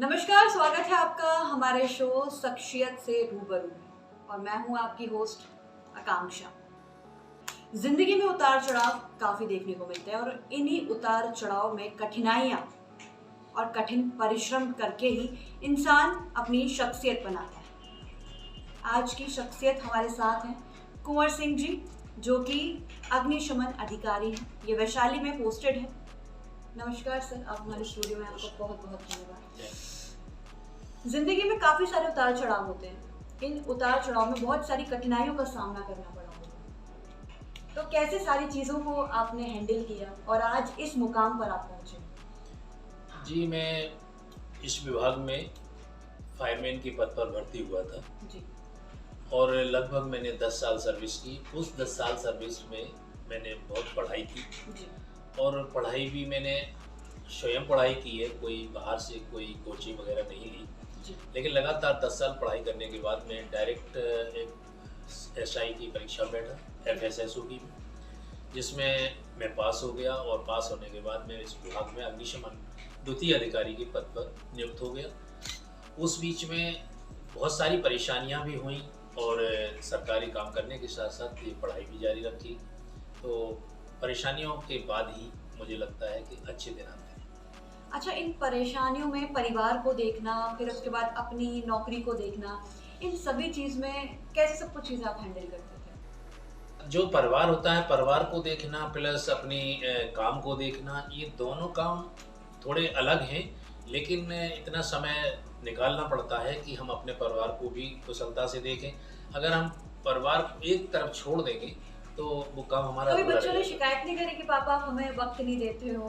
नमस्कार, स्वागत है आपका हमारे शो शख्सियत से रूबरू में और मैं हूं आपकी होस्ट आकांक्षा। जिंदगी में उतार चढ़ाव काफी देखने को मिलते हैं और इन्हीं उतार चढ़ाव में कठिनाइयां और कठिन परिश्रम करके ही इंसान अपनी शख्सियत बनाता है। आज की शख्सियत हमारे साथ हैं कुंवर सिंह जी, जो कि अग्निशमन अधिकारी हैं। ये वैशाली में पोस्टेड है। नमस्कार सर, आप हमारे स्टूडियो में, आपको बहुत बहुत धन्यवाद। जिंदगी में काफी सारे उतार चढ़ाव होते हैं। इन उतार चढ़ाव में बहुत सारी कठिनाइयों का सामना करना पड़ा होगा, तो कैसे सारी चीजों को आपने हैंडल किया और आज इस मुकाम पर आप पहुंचे? जी, मैं इस विभाग में फायरमैन के पद पर भर्ती हुआ था जी। और लगभग मैंने 10 साल सर्विस की। उस 10 साल सर्विस में मैंने बहुत पढ़ाई की जी। और पढ़ाई भी मैंने स्वयं पढ़ाई की है, कोई बाहर से कोई कोचिंग वगैरह नहीं ली जी। लेकिन लगातार 10 साल पढ़ाई करने के बाद मैं डायरेक्ट एक एसआई की परीक्षा में बैठा, FSSO की, जिसमें मैं पास हो गया और पास होने के बाद मैं इस विभाग में अग्निशमन द्वितीय अधिकारी के पद पर नियुक्त हो गया। उस बीच में बहुत सारी परेशानियां भी हुई और सरकारी काम करने के साथ साथ ये पढ़ाई भी जारी रखी। तो परेशानियों के बाद ही मुझे लगता है कि अच्छे दिन आते हैं। अच्छा, इन परेशानियों में परिवार को देखना, फिर उसके बाद अपनी नौकरी को देखना, इन सभी चीज में कैसे सब कुछ चीजें आप हैंडल करते थे? जो परिवार होता है, परिवार को देखना प्लस अपनी काम को देखना, ये दोनों काम थोड़े अलग हैं, लेकिन इतना समय निकालना पड़ता है कि हम अपने परिवार को भी कुशलता से देखें। अगर हम परिवार को एक तरफ छोड़ देंगे तो वो काम हमारा कभी अधूरा बच्चों ने रहेगा। शिकायत नहीं करी कि पापा आप हमें वक्त नहीं देते हो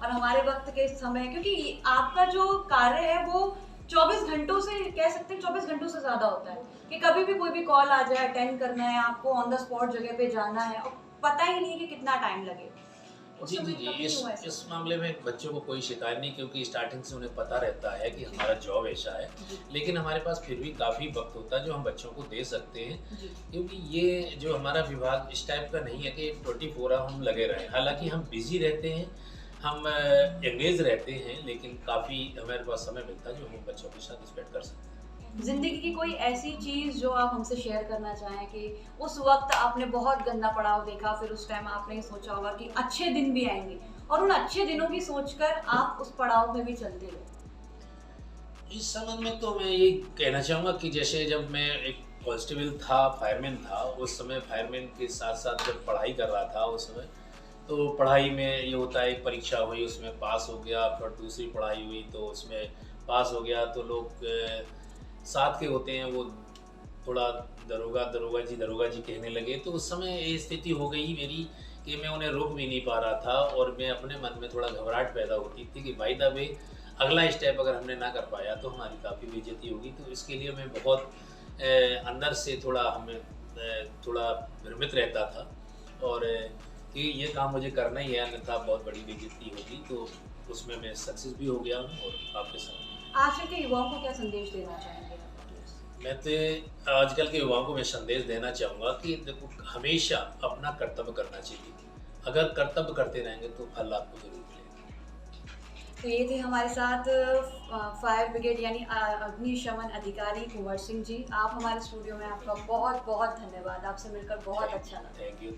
और हमारे वक्त के समय, क्योंकि आपका जो कार्य है वो 24 घंटों से, कह सकते हैं 24 घंटों से ज्यादा होता है कि कभी भी कोई भी कॉल आ जाए, अटेंड करना है, आपको ऑन द स्पॉट जगह पे जाना है और पता ही नहीं कि कितना टाइम लगे। जी जी जी, इस मामले में बच्चों को कोई शिकायत नहीं, क्योंकि स्टार्टिंग से उन्हें पता रहता है कि हमारा जॉब ऐसा है। लेकिन हमारे पास फिर भी काफ़ी वक्त होता है जो हम बच्चों को दे सकते हैं, क्योंकि ये जो हमारा विभाग इस टाइप का नहीं है कि 24 आवर हम लगे रहें। हालांकि हम बिजी रहते हैं, हम एंगेज रहते हैं, लेकिन काफ़ी हमारे पास समय मिलता है जो हम बच्चों के साथ स्पेंड कर सकते हैं। जिंदगी की कोई ऐसी चीज जो आप हमसे शेयर करना चाहें कि उस वक्त आपने बहुत गंदा पड़ाव देखा, फिर उस टाइम आपने सोचा होगा कि अच्छे दिन भी आएंगे और उन अच्छे दिनों की सोचकर आप उस पड़ाव में भी चलते गए? इस संबंध में तो मैं ये कहना चाहूँगा कि जैसे जब मैं एक कांस्टेबल था, फायरमैन था, उस समय फायरमैन के साथ साथ जब पढ़ाई कर रहा था उस समय, तो पढ़ाई में ये होता है, एक परीक्षा हुई उसमें पास हो गया, फिर दूसरी पढ़ाई हुई तो उसमें पास हो गया, तो लोग साथ के होते हैं वो थोड़ा दरोगा जी कहने लगे। तो उस समय ये स्थिति हो गई मेरी कि मैं उन्हें रोक भी नहीं पा रहा था और मैं अपने मन में थोड़ा घबराहट पैदा होती थी कि बाय द वे अगला स्टेप अगर हमने ना कर पाया तो हमारी काफ़ी बेइज्जती होगी। तो इसके लिए मैं बहुत अंदर से थोड़ा भ्रमित रहता था और कि ये काम मुझे करना ही है, अन्यथा बहुत बड़ी बेइज्जती होगी। तो उसमें मैं सक्सेस भी हो गया हूँ और आपके साथ। आजकल के युवाओं को क्या संदेश देना चाहेंगे? मैं तो आजकल के युवाओं को मैं संदेश देना चाहूँगा कि देखो, हमेशा अपना कर्तव्य करना चाहिए। अगर कर्तव्य करते रहेंगे तो फल आपको जरूर मिलेगा। तो ये थे हमारे साथ फायर ब्रिगेड यानी अग्निशमन अधिकारी कुंवर सिंह जी। आप हमारे स्टूडियो में, आपका बहुत बहुत धन्यवाद। आपसे मिलकर बहुत अच्छा लगा। Thank you.